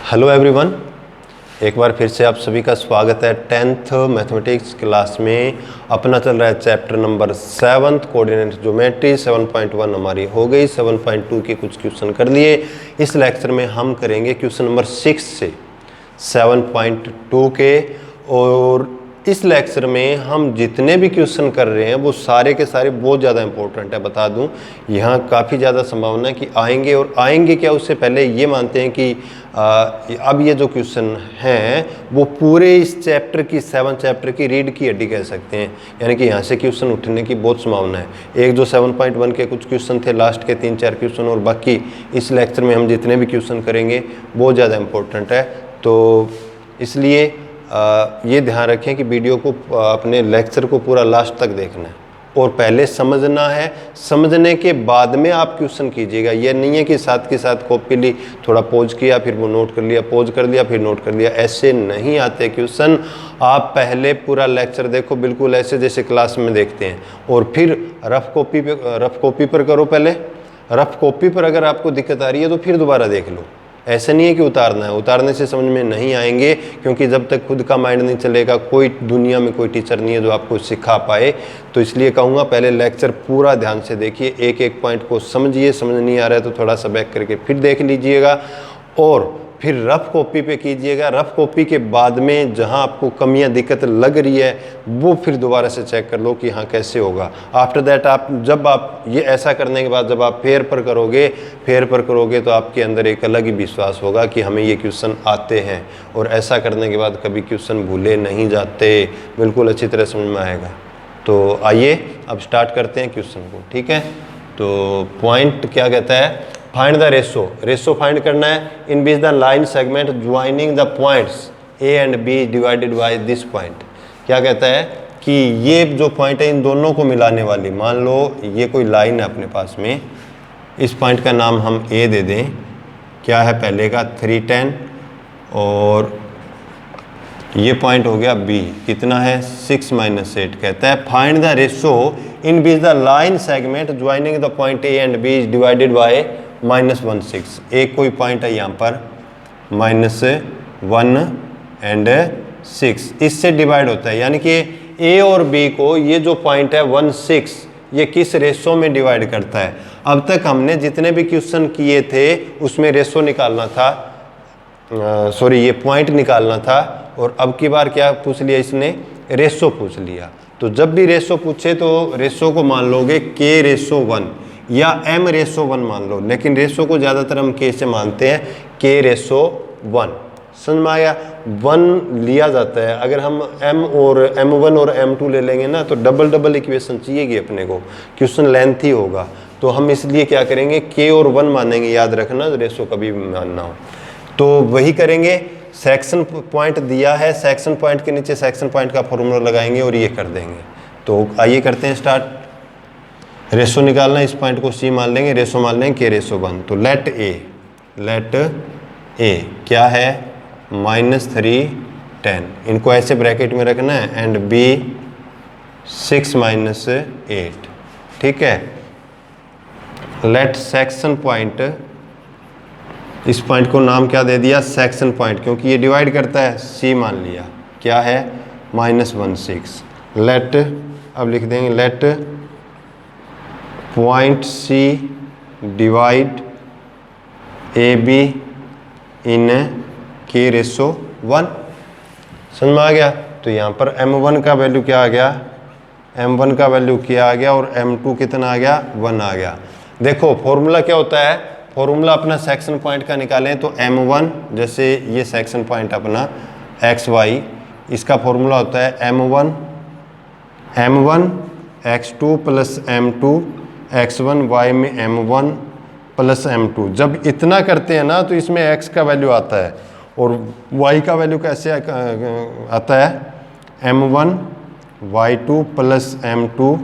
Hello everyone, एक बार फिर से आप सभी का स्वागत है 10th मैथमेटिक्स क्लास में। अपना चल रहा है चैप्टर नंबर 7 कोऑर्डिनेट ज्योमेट्री। 7.1 हमारी हो गई, 7.2 के कुछ क्वेश्चन कर लिए। इस लेक्चर में हम करेंगे क्वेश्चन नंबर 6 से 7.2 के। और इस लेक्चर में हम जितने भी क्वेश्चन कर रहे हैं वो सारे के सारे बहुत ज़्यादा इंपॉर्टेंट है। बता दूं, यहाँ काफ़ी ज़्यादा संभावना है कि आएंगे। और आएंगे क्या, उससे पहले ये मानते हैं कि अब ये जो क्वेश्चन हैं वो पूरे इस चैप्टर की 7 चैप्टर की रीढ़ की हड्डी कह सकते हैं। यानी कि यहाँ से क्वेश्चन उठने की बहुत संभावना है। एक जो 7.1 के कुछ क्वेश्चन थे, लास्ट के 3-4 क्वेश्चन, और बाकी इस लेक्चर में हम जितने भी क्वेश्चन करेंगे बहुत ज़्यादा इंपॉर्टेंट है। तो इसलिए ये ध्यान रखें कि वीडियो को अपने लेक्चर को पूरा लास्ट तक देखना है और पहले समझना है। समझने के बाद में आप क्वेश्चन कीजिएगा। ये नहीं है कि साथ के साथ कॉपी ली, थोड़ा पॉज किया, फिर वो नोट कर लिया, पॉज कर दिया, फिर नोट कर लिया। ऐसे नहीं आते क्वेश्चन। आप पहले पूरा लेक्चर देखो, बिल्कुल ऐसे जैसे क्लास में देखते हैं, और फिर रफ कॉपी पर करो। पहले रफ कॉपी पर अगर आपको दिक्कत आ रही है तो फिर दोबारा देख लो। ऐसे नहीं है कि उतारना है, उतारने से समझ में नहीं आएंगे, क्योंकि जब तक खुद का माइंड नहीं चलेगा, कोई दुनिया में कोई टीचर नहीं है जो आपको सिखा पाए। तो इसलिए कहूँगा पहले लेक्चर पूरा ध्यान से देखिए, एक एक पॉइंट को समझिए। समझ नहीं आ रहा है तो थोड़ा सा बैक करके फिर देख लीजिएगा, और फिर रफ कॉपी पे कीजिएगा। रफ कॉपी के बाद में जहाँ आपको कमियाँ दिक्कत लग रही है वो फिर दोबारा से चेक कर लो कि हाँ कैसे होगा। आफ्टर दैट जब आप ये ऐसा करने के बाद जब आप फेयर पर करोगे तो आपके अंदर एक अलग ही विश्वास होगा कि हमें ये क्वेश्चन आते हैं, और ऐसा करने के बाद कभी क्वेश्चन भूले नहीं जाते, बिल्कुल अच्छी तरह समझ में आएगा। तो आइए अब स्टार्ट करते हैं क्वेश्चन को, ठीक है। तो पॉइंट क्या कहता है, फाइंड द रेशो फाइंड करना है in which the line segment joining the points A and B divided by this point. क्या कहता है कि ये जो पॉइंट है इन दोनों को मिलाने वाली, मान लो ये कोई लाइन है अपने पास में, इस पॉइंट का नाम हम ए दे दें। क्या है पहले का 310, और ये पॉइंट हो गया बी, कितना है 6 - 8। कहता है find the ratio in which the line segment joining the point A and B is divided by -1/6। एक कोई पॉइंट है यहाँ पर -1 and 6, इससे डिवाइड होता है। यानी कि ए और बी को ये जो पॉइंट है 1/6 ये किस रेशो में डिवाइड करता है। अब तक हमने जितने भी क्वेश्चन किए थे उसमें रेशो निकालना था, ये पॉइंट निकालना था। और अब की बार क्या पूछ लिया इसने, रेशो पूछ लिया। तो जब भी रेशो पूछे तो रेशो को मान लोगे K/1 या M/1 मान लो, लेकिन रेशो को ज़्यादातर हम K से मानते हैं, K/1। समझ में आया, 1 लिया जाता है। अगर हम M1 और M2 ले लेंगे ना तो डबल इक्वेशन चाहिएगी अपने को, क्वेश्चन लेंथी होगा। तो हम इसलिए क्या करेंगे, K और 1 मानेंगे। याद रखना, रेशो कभी भी मानना हो तो वही करेंगे। सेक्शन पॉइंट दिया है, सेक्शन पॉइंट के नीचे सेक्शन पॉइंट का फॉर्मूला लगाएंगे और ये कर देंगे। तो आइए करते हैं स्टार्ट। रेशो निकालना, इस पॉइंट को C मान लेंगे, रेशो मान लेंगे K/1। तो लेट ए क्या है -310, इनको ऐसे ब्रैकेट में रखना है, एंड B 6 - 8, ठीक है। लेट सेक्शन पॉइंट, इस पॉइंट को नाम क्या दे दिया, सेक्शन पॉइंट, क्योंकि ये डिवाइड करता है, C मान लिया। क्या है -1/6। लेट, अब लिख देंगे let point C divide AB इन K/1। समझ में आ गया। तो यहाँ पर M1 का वैल्यू क्या आ गया, M1 का वैल्यू क्या आ गया, और M2 कितना आ गया, 1 आ गया। देखो फॉर्मूला क्या होता है, फॉर्मूला अपना सेक्शन पॉइंट का निकालें तो M1, जैसे ये सेक्शन पॉइंट अपना XY, इसका फॉर्मूला होता है M1 X2 + M2 X1, Y में M1 + M2। जब इतना करते हैं ना तो इसमें X का वैल्यू आता है, और Y का वैल्यू कैसे आता है, M1 Y2 + M2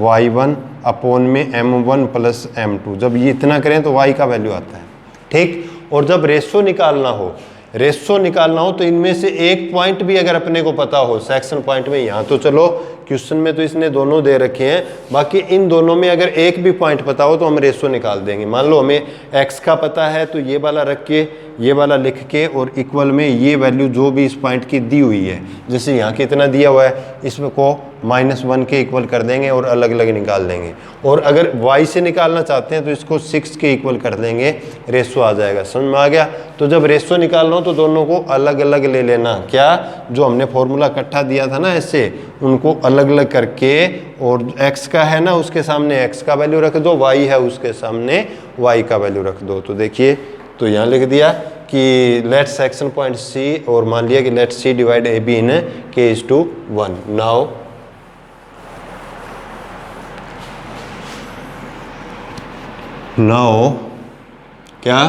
Y1 upon में M1 + M2। जब ये इतना करें तो Y का वैल्यू आता है, ठीक। और जब रेशो निकालना हो, रेशो निकालना हो तो इनमें से एक पॉइंट भी अगर अपने को पता हो सेक्शन पॉइंट में, यहाँ तो चलो क्वेश्चन में तो इसने दोनों दे रखे हैं, बाकी इन दोनों में अगर एक भी पॉइंट पता हो तो हम रेशो निकाल देंगे। मान लो हमें x का पता है तो ये वाला रख के, ये वाला लिख के और इक्वल में ये वैल्यू जो भी इस पॉइंट की दी हुई है, जैसे यहाँ कितना दिया हुआ है इसमें को -1 के इक्वल कर देंगे और अलग अलग निकाल देंगे। और अगर y से निकालना चाहते हैं तो इसको 6 के इक्वल कर देंगे, रेशो आ जाएगा। समझ में आ गया? तो जब रेशो निकालना हो तो दोनों को अलग अलग ले लेना। क्या? जो हमने फॉर्मूला इकट्ठा दिया था ना ऐसे, उनको अलग अलग करके, और x का है ना उसके सामने x का वैल्यू रख दो, y है उसके सामने y का वैल्यू रख दो। तो देखिए, तो यहाँ लिख दिया कि लेट सेक्शन पॉइंट C, और मान लिया कि लेट C डिवाइड AB इन k:1। नाउ क्या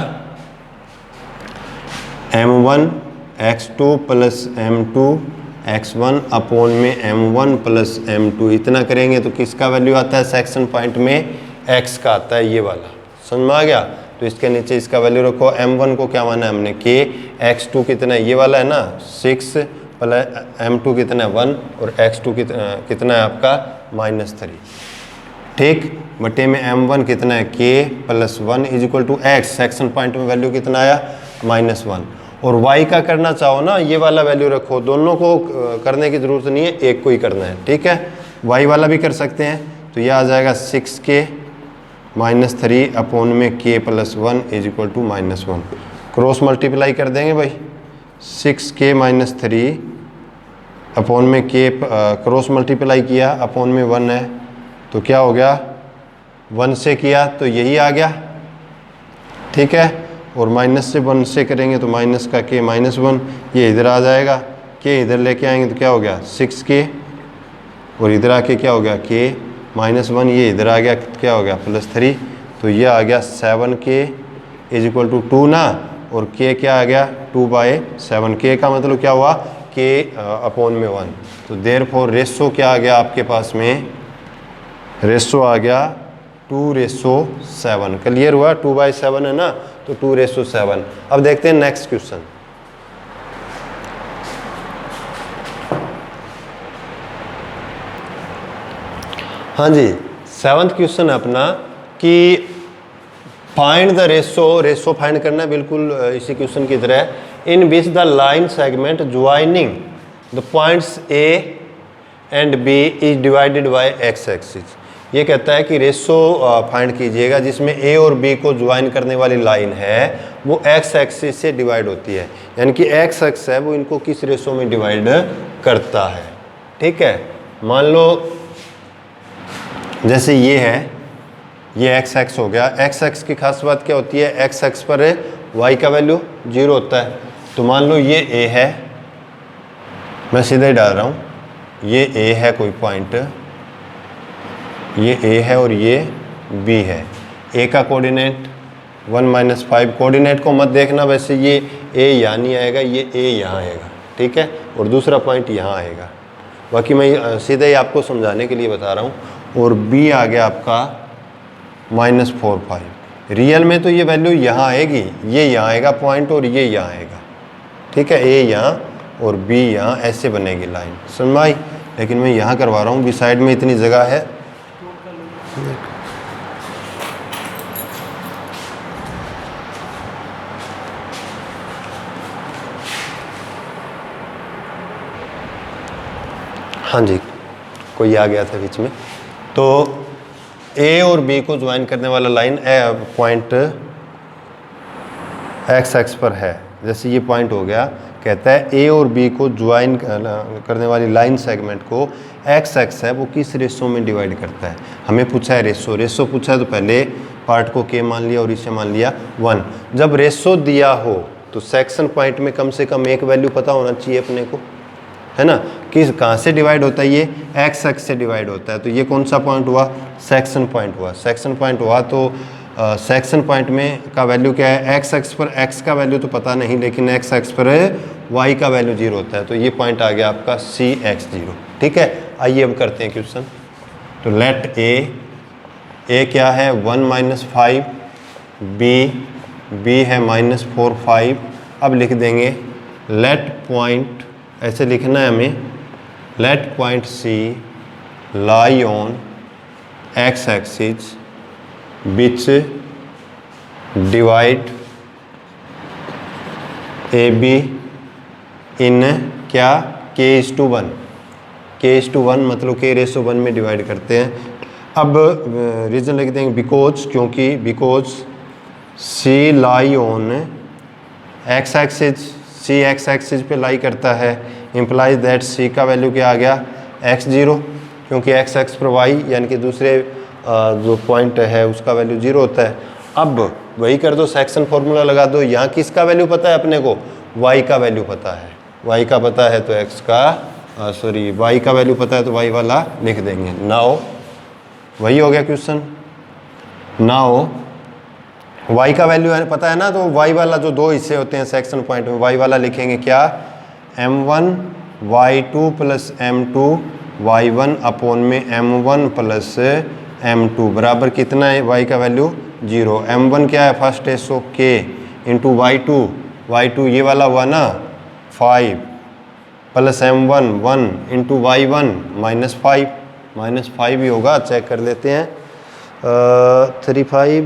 m1 x2 plus m2 x1 upon में m1 प्लस m2 इतना करेंगे तो किसका वैल्यू आता है सेक्शन पॉइंट में? x का आता है, ये वाला। समझ में आ गया? तो इसके नीचे इसका वैल्यू रखो। m1 को क्या माना है हमने? k, x2 कितना है? ये वाला है ना 6 प्लस m2 कितना है 1 और x2 कितना है आपका -3, ठीक। बटे में m1 कितना है? k plus 1 is equal to x, section point में वैल्यू कितना आया? -1। और y का करना चाहो ना, ये वाला वैल्यू रखो। दोनों को करने की जरूरत नहीं है, एक को ही करना है, ठीक है। y वाला भी कर सकते हैं, तो ये आ जाएगा 6k -3 अपॉन में k plus 1 is equal to -1। Cross multiply कर देंगे भाई, 6k -3 अपॉन में k, क्रॉस मल्टीप्लाई किया अपॉन में 1 है तो क्या हो गया? 1 से किया तो यही आ गया, ठीक है। और माइनस से 1 से करेंगे तो माइनस का k -1, ये इधर आ जाएगा, k इधर लेके आएंगे तो क्या हो गया? 6k, और इधर आके क्या हो गया? k -1, ये इधर आ गया, क्या हो गया? +3। तो ये आ गया 7k इज इक्वल टू 2 ना, और k क्या आ गया? 2/7। k का मतलब क्या हुआ? k अपॉन में 1। तो देयरफॉर रेशो क्या आ गया आपके पास में? रेशो आ गया 2:7। क्लियर हुआ? 2/7 है ना, तो 2:7। अब देखते हैं नेक्स्ट क्वेश्चन। हाँ जी, 7th क्वेश्चन है अपना कि फाइंड द रेशो फाइंड करना है, बिल्कुल इसी क्वेश्चन की तरह। In which the line segment joining the points A and B is divided by x axis. ये कहता है कि रेशो फाइंड कीजिएगा जिसमें A और B को ज्वाइन करने वाली लाइन है वो x एक्सिस से डिवाइड होती है, यानी कि x एक्स है वो इनको किस रेशो में डिवाइड करता है, ठीक है। मान लो जैसे ये है, ये x एक्स हो गया। x एक्स की खास बात क्या होती है? x एक्स पर y का वैल्यू 0 होता है। तो मान लो ये a है, मैं सीधे ही डाल रहा हूँ, ये a है कोई पॉइंट, ये a है और ये b है। a का कोऑर्डिनेट 1 - 5, कोऑर्डिनेट को मत देखना, वैसे ये a यहाँ नहीं आएगा, ये a यहाँ आएगा, ठीक है, और दूसरा पॉइंट यहाँ आएगा। बाकी मैं सीधे ही आपको समझाने के लिए बता रहा हूँ। और b आ गया आपका -4 5। रियल में तो ये वैल्यू यहाँ आएगी, ये यहाँ आएगा पॉइंट और ये यहाँ आएगा, ठीक है। a यहाँ और b यहाँ, ऐसे बनेगी लाइन, समझ में आई। लेकिन मैं यहाँ करवा रहा हूँ, बी साइड में इतनी जगह है। हाँ जी, कोई आ गया था बीच में। तो A और B को ज्वाइन करने वाला लाइन पॉइंट x एक्स पर है। जैसे ये पॉइंट हो गया, कहता है A और B को ज्वाइन करने वाली लाइन सेगमेंट को x एक्स है वो किस रेशो में डिवाइड करता है। हमें पूछा है रेशो पूछा है, तो पहले पार्ट को k मान लिया और इसे मान लिया 1। जब रेशो दिया हो तो सेक्शन पॉइंट में कम से कम एक वैल्यू पता होना चाहिए अपने को, है ना। किस कहाँ से डिवाइड होता है? ये x एक्स से डिवाइड होता है। तो ये कौन सा पॉइंट हुआ? सेक्शन पॉइंट हुआ। सेक्शन पॉइंट हुआ तो सेक्शन पॉइंट में का वैल्यू क्या है? x एक्स पर x का वैल्यू तो पता नहीं, लेकिन x एक्स पर y का वैल्यू 0 होता है। तो ये पॉइंट आ गया आपका CX0, ठीक है। आइए अब करते हैं क्वेश्चन। तो लेट a क्या है? 1 - 5, b है -4 5 अब लिख देंगे लेट पॉइंट, ऐसे लिखना है हमें, let point C lie on X axis which divide A B in क्या k:1, k:1 मतलब k:1 में डिवाइड करते हैं। अब रीज़न लिख देंगे बिकॉज, क्योंकि because C lie on X axis, C X axis पे लाई करता है, इम्प्लाइज दैट सी का वैल्यू क्या आ गया x0, क्योंकि एक्स एक्स पर वाई यानी कि दूसरे जो पॉइंट है उसका वैल्यू 0 होता है। अब वही कर दो, सेक्शन फॉर्मूला लगा दो। यहाँ किसका वैल्यू पता है अपने को, y का वैल्यू पता है, y का पता है तो x का y का वैल्यू पता है तो y वाला लिख देंगे। नाउ वही हो गया क्वेश्चन। नाउ y का वैल्यू है पता है ना, तो y वाला जो दो हिस्से होते हैं सेक्शन पॉइंट में, y वाला लिखेंगे क्या m1 y2 plus m2 y1 upon में m1 प्लस m2 बराबर कितना है, y का वैल्यू 0। m1 क्या है फर्स्ट है, सो k इंटू y2 ये वाला हुआ ना 5 प्लस m1 1 इंटू y1 -5 ही होगा, चेक कर लेते हैं। 3 5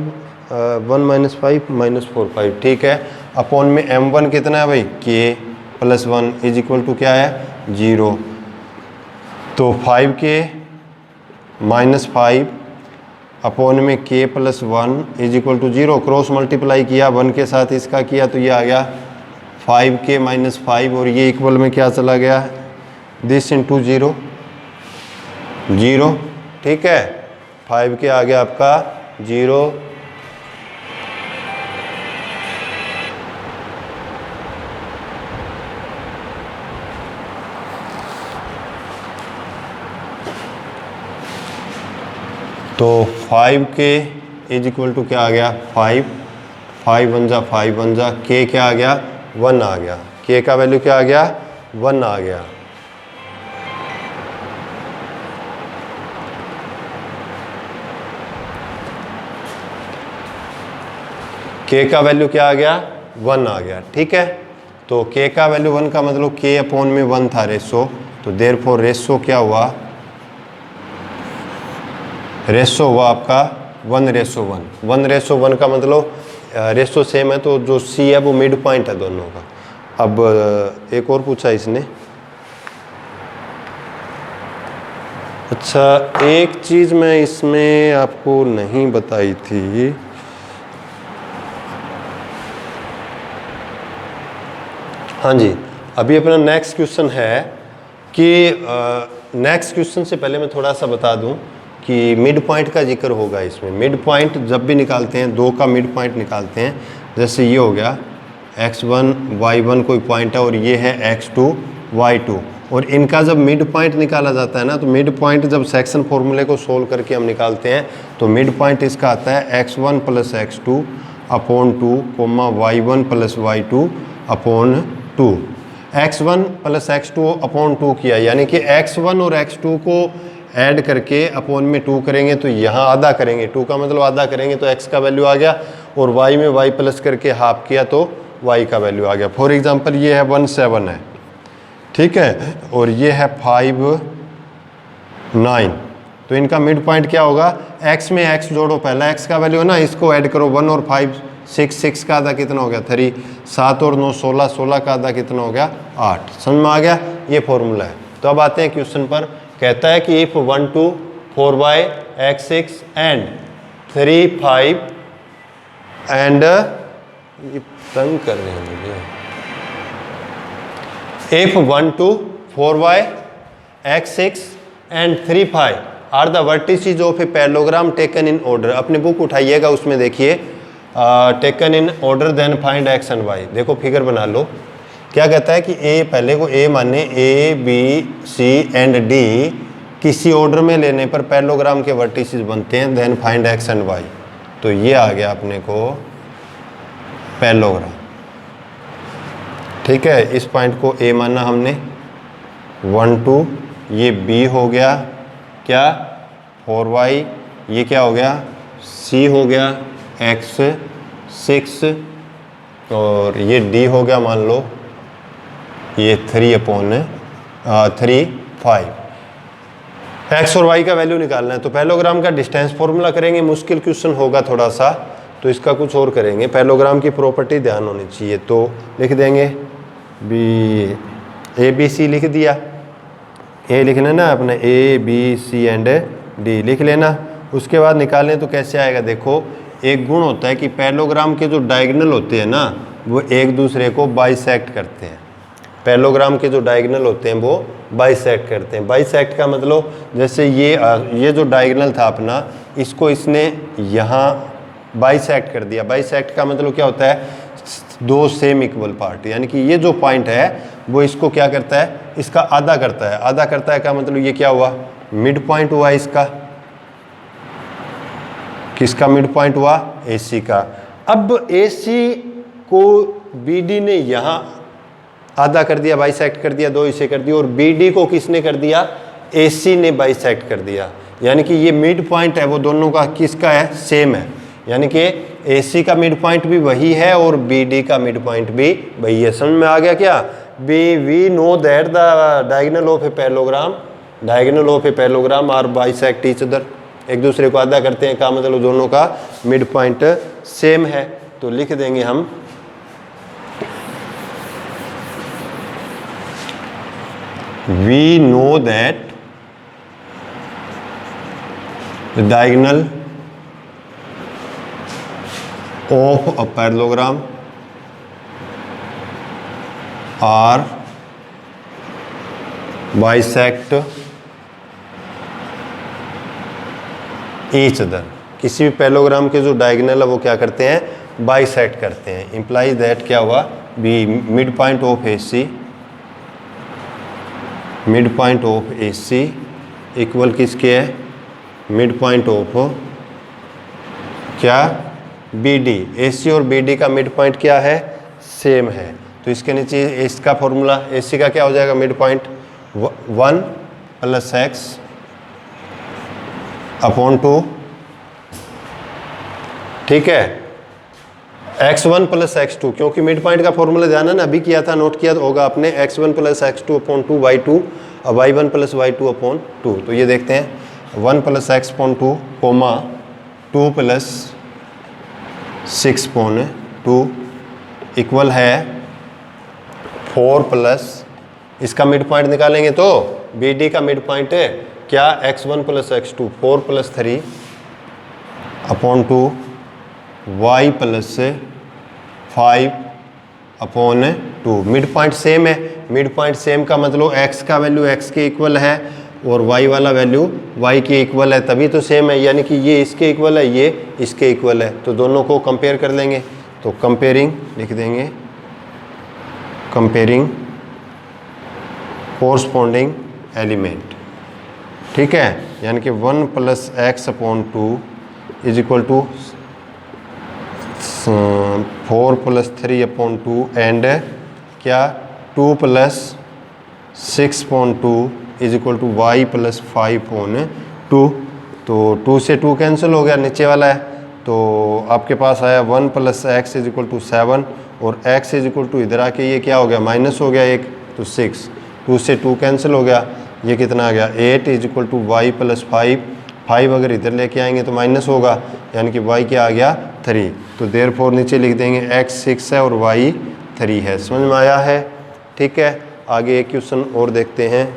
1 -5 -4 5, ठीक है। अपॉन में m1 कितना है भाई k plus 1 is equal to क्या है 0, तो 5k -5 अपॉन में k plus 1 is equal to 0। Cross multiply किया 1 के साथ इसका किया तो ये आ गया 5k -5 और ये इक्वल में क्या चला गया दिस इंटू 0, ठीक है। 5k आ गया आपका 0। तो 5k इज इक्वल टू क्या आ गया 5 1 जा 5 1 जा, k क्या आ गया 1 आ गया, k का वैल्यू क्या आ गया 1 आ गया। k का वैल्यू क्या आ गया 1 आ गया, ठीक है। तो k का वैल्यू 1 का मतलब k अपॉन में 1 था रेशो, तो देयरफॉर रेशो क्या हुआ, रेशो हुआ आपका 1:1। 1:1 का मतलब रेशो सेम है तो जो c है वो मिड पॉइंट है दोनों का। अब एक और पूछा इसने, अच्छा एक चीज़ मैं इसमें आपको नहीं बताई थी, हाँ जी। अभी अपना नेक्स्ट क्वेश्चन है कि नेक्स्ट क्वेश्चन से पहले मैं थोड़ा सा बता दूं कि मिड पॉइंट का जिक्र होगा इसमें। मिड पॉइंट जब भी निकालते हैं, दो का मिड पॉइंट निकालते हैं, जैसे ये हो गया x1 y1 कोई पॉइंट है और ये है x2 y2, और इनका जब मिड पॉइंट निकाला जाता है ना, तो मिड पॉइंट जब सेक्शन फॉर्मूले को सोल्व करके हम निकालते हैं तो मिड पॉइंट इसका आता है x1 plus x2 upon 2 comma y1 plus y2 upon 2। x1 plus x2 upon 2 किया, यानी कि x1 और x2 को ऐड करके अपॉन में 2 करेंगे तो यहाँ आधा करेंगे, 2 का मतलब आधा करेंगे तो x का वैल्यू आ गया, और y में y प्लस करके हाफ किया तो y का वैल्यू आ गया। फॉर एग्जांपल ये है 1 7 है, ठीक है, और ये है 5 9, तो इनका मिड पॉइंट क्या होगा, x में x जोड़ो, पहला x का वैल्यू है ना, इसको ऐड करो, 1 और 5 6 6 का आधा कितना हो गया 3, 7 और 9 16 16 का आधा कितना हो गया 8। समझ में आ गया, ये फॉर्मूला है। तो अब आते हैं क्वेश्चन पर। कहता है कि if 1 2 4y x6 and 3 5 and, ये तंग कर रहे हैं मुझे, if 1 2 4y x6 and 3 5 are the vertices of a parallelogram taken in order. अपनी बुक उठाइएगा, उसमें देखिए taken in order then find x and y। देखो फिगर बना लो, क्या कहता है कि a, पहले को a माने a b c and d किसी ऑर्डर में लेने पर पैरेललोग्राम के वर्टिसेस बनते हैं, then find x and y। तो ये आ गया अपने को पैरेललोग्राम, ठीक है। इस पॉइंट को a माना हमने 1 2, ये b हो गया क्या 4y, ये क्या हो गया c हो गया x 6 और ये डी हो गया मान लो ये 3/5। एक्स और वाई का वैल्यू निकालना है तो पैरेललोग्राम का डिस्टेंस फॉर्मूला करेंगे। मुश्किल क्वेश्चन होगा थोड़ा सा, तो इसका कुछ और करेंगे। पैरेललोग्राम की प्रॉपर्टी ध्यान होनी चाहिए, तो लिख देंगे बी ए बी सी लिख दिया। ए लिख लेना अपने, A B C and D लिख लेना। उसके बाद निकालें तो कैसे आएगा, देखो एक गुण होता है कि पैरेललोग्राम के जो डायगोनल होते हैं ना वो एक दूसरे को बाइसेक्ट करते हैं। पैरेललोग्राम के जो डायगोनल होते हैं वो बाइसेक्ट करते हैं। बाइसेक्ट का मतलब जैसे ये जो डायगोनल था अपना, इसको इसने यहाँ बाइसेक्ट कर दिया। बाइसेक्ट का मतलब क्या होता है, दो सेम इक्वल पार्ट, यानी कि ये जो पॉइंट है वो इसको क्या करता है, इसका आधा करता है। आधा करता है का मतलब ये क्या हुआ, मिड पॉइंट हुआ इसका। किसका मिड पॉइंट हुआ, AC का। अब AC को BD ने यहाँ आधा कर दिया, बाइसेक्ट कर दिया, दो हिस्से कर दिया, और BD को किसने कर दिया, AC ने बाइसेक्ट कर दिया। यानी कि ये मिड पॉइंट है वो दोनों का किसका है, सेम है। यानी कि AC का मिड पॉइंट भी वही है और BD का मिड पॉइंट भी वही है। समझ में आ गया क्या। We know that the diagonal of a parallelogram are bisect each other. एक दूसरे को आधा करते हैं का मतलब दोनों का मिड पॉइंट सेम है। तो लिख देंगे हम we know that the diagonal of a parallelogram are bisect each other। किसी भी पैरेललोग्राम के जो डायगोनल है वो क्या करते हैं, बाइसेक्ट करते हैं। इम्प्लाइज दैट क्या हुआ, B mid point of AC equal किसके है, मिड पॉइंट ऑफ क्या, BD। AC और BD का मिड पॉइंट क्या है, सेम है। तो इसके नीचे इसका फॉर्मूला, AC का क्या हो जाएगा, मिड पॉइंट 1 + x अपॉन 2, ठीक है, x1 + x2, क्योंकि मिड पॉइंट का फॉर्मूला ध्यान है ना, अभी किया था, नोट किया होगा आपने, x1 + x2 अपॉन 2 y2 और y1 + y2 अपॉन 2। तो ये देखते हैं 1 + x अपॉन 2, 2 + 6/2 इक्वल है 4 प्लस, इसका मिड पॉइंट निकालेंगे तो BD का मिड पॉइंट है क्या, x1 + x2 4 + 3 upon 2 y + 5 upon 2। Mid point same है। मिड पॉइंट सेम का मतलब x का वैल्यू x के इक्वल है और y वाला वैल्यू y के इक्वल है, तभी तो सेम है। यानी कि ये इसके इक्वल है, ये इसके इक्वल है, तो दोनों को कंपेयर कर लेंगे। तो कंपेयरिंग लिख देंगे, कंपेयरिंग कोरस्पॉन्डिंग एलिमेंट, ठीक है। यानी कि 1 + x upon 2 is equal to 4 + 3 upon 2 and क्या 2 + 6/2 इज इक्वल टू y + 5/2। तो 2 से 2 कैंसिल हो गया, नीचे वाला है, तो आपके पास आया 1 + x इज इक्वल टू 7 और x इज इक्वल टू इधर आके ये क्या हो गया, माइनस हो गया एक, तो 6। 2 से 2 कैंसिल हो गया, ये कितना आ गया 8 इज इक्वल टू y + 5 अगर इधर लेके आएंगे तो माइनस होगा, यानी कि y क्या आ गया 3। तो देयरफॉर नीचे लिख देंगे x 6 है और y 3 है। समझ में आया है, ठीक है। आगे एक क्वेश्चन और देखते हैं।